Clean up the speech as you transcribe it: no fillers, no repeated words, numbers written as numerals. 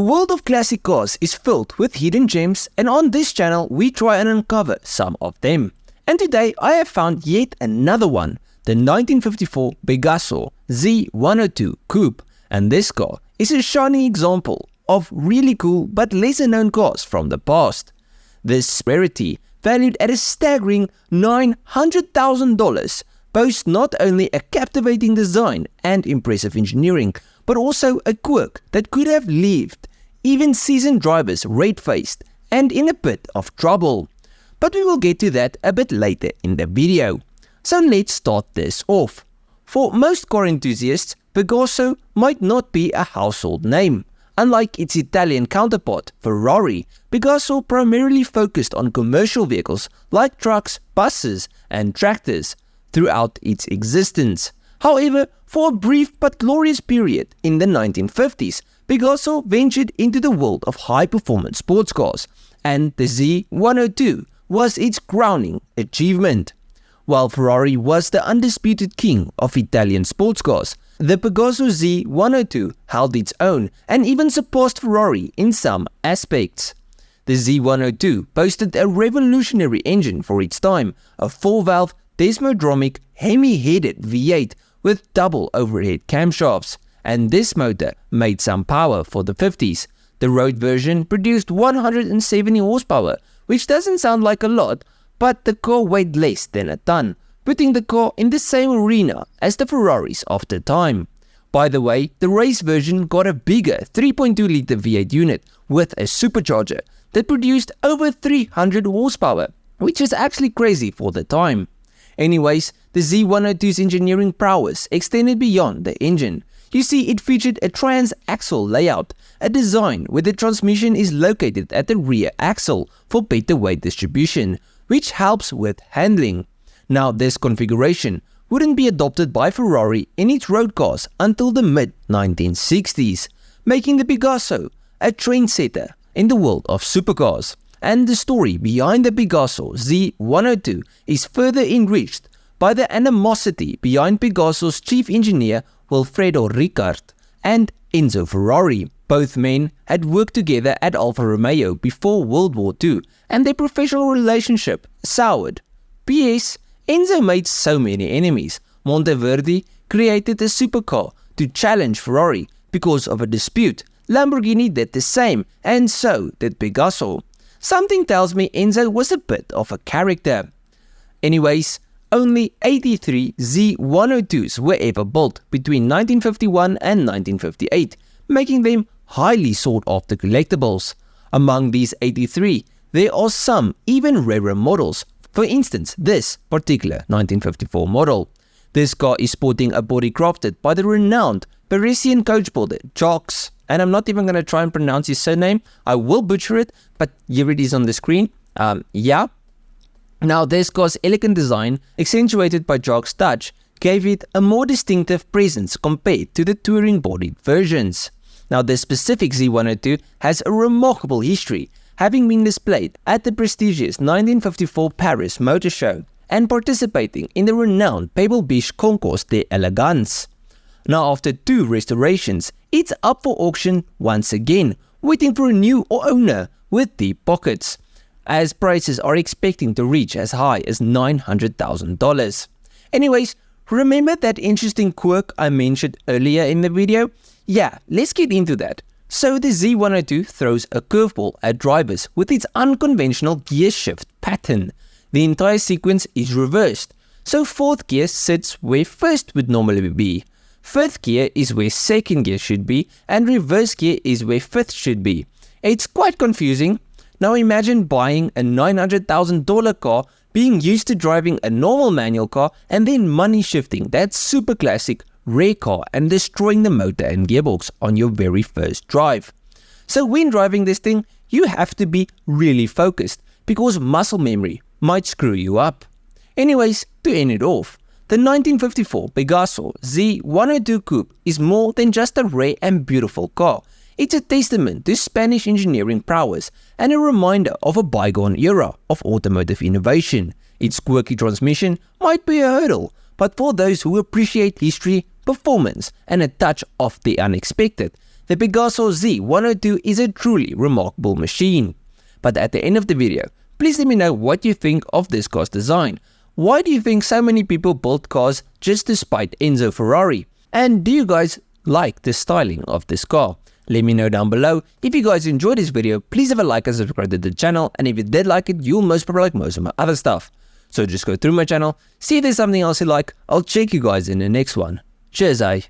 world of classic cars is filled with hidden gems, and on this channel we try and uncover some of them. And today I have found yet another one, the 1954 Pegaso Z-102 Coupe, and this car is a shining example of really cool but lesser known cars from the past. This rarity, valued at a staggering $900,000, boasts not only a captivating design and impressive engineering, but also a quirk that could have left even seasoned drivers red-faced and in a bit of trouble. But we will get to that a bit later in the video. So let's start this off. For most car enthusiasts, Pegaso might not be a household name. Unlike its Italian counterpart, Ferrari, Pegaso primarily focused on commercial vehicles like trucks, buses, and tractors throughout its existence. However, for a brief but glorious period in the 1950s, Pegaso ventured into the world of high-performance sports cars, and the Z-102 was its crowning achievement. While Ferrari was the undisputed king of Italian sports cars, the Pegaso Z-102 held its own and even surpassed Ferrari in some aspects. The Z-102 boasted a revolutionary engine for its time, a 4-valve desmodromic Hemi-headed V8 with double overhead camshafts, and this motor made some power for the 50s. The road version produced 170 horsepower, which doesn't sound like a lot, but the car weighed less than a ton, putting the car in the same arena as the Ferraris of the time. By the way, the race version got a bigger 3.2-litre V8 unit with a supercharger that produced over 300 horsepower, which is actually crazy for the time. Anyways, the Z-102's engineering prowess extended beyond the engine. You see, it featured a trans-axle layout, a design where the transmission is located at the rear axle for better weight distribution, which helps with handling. Now, this configuration wouldn't be adopted by Ferrari in its road cars until the mid-1960s, making the Pegaso a trendsetter in the world of supercars. And the story behind the Pegaso Z-102 is further enriched by the animosity behind Pegaso's chief engineer Wilfredo Ricard and Enzo Ferrari. Both men had worked together at Alfa Romeo before World War II, and their professional relationship soured. P.S. Enzo made so many enemies. Monteverdi created a supercar to challenge Ferrari because of a dispute. Lamborghini did the same, and so did Pegaso. Something tells me Enzo was a bit of a character. Anyways, only 83 Z-102s were ever built between 1951 and 1958, making them highly sought-after collectibles. Among these 83, there are some even rarer models. For instance, this particular 1954 model. This car is sporting a body crafted by the renowned Parisian coach builder Jacques. And I'm not even going to try and pronounce his surname. I will butcher it, but here it is on the screen. Yeah. Now, this car's elegant design, accentuated by Jacques' touch, gave it a more distinctive presence compared to the touring-bodied versions. Now, this specific Z-102 has a remarkable history, having been displayed at the prestigious 1954 Paris Motor Show and participating in the renowned Pebble Beach Concours d'Elegance. Now, after 2 restorations, it's up for auction once again, waiting for a new owner with deep pockets, as prices are expecting to reach as high as $900,000. Anyways, remember that interesting quirk I mentioned earlier in the video? Yeah, let's get into that. So the Z-102 throws a curveball at drivers with its unconventional gear shift pattern. The entire sequence is reversed, so 4th gear sits where 1st would normally be. 5th gear is where 2nd gear should be, and reverse gear is where 5th should be. It's quite confusing. Now imagine buying a $900,000 car, being used to driving a normal manual car, and then money shifting that super classic rare car and destroying the motor and gearbox on your very first drive. So when driving this thing, you have to be really focused, because muscle memory might screw you up. Anyways, to end it off, the 1954 Pegaso Z-102 Coupe is more than just a rare and beautiful car. It's a testament to Spanish engineering prowess and a reminder of a bygone era of automotive innovation. Its quirky transmission might be a hurdle, but for those who appreciate history, performance, and a touch of the unexpected, the Pegaso Z-102 is a truly remarkable machine. But at the end of the video, please let me know what you think of this car's design. Why do you think so many people build cars just to spite Enzo Ferrari? And do you guys like the styling of this car? Let me know down below. If you guys enjoyed this video, please have a like and subscribe to the channel, and if you did like it, you'll most probably like most of my other stuff. So just go through my channel, see if there's something else you like. I'll check you guys in the next one. Cheers, eh?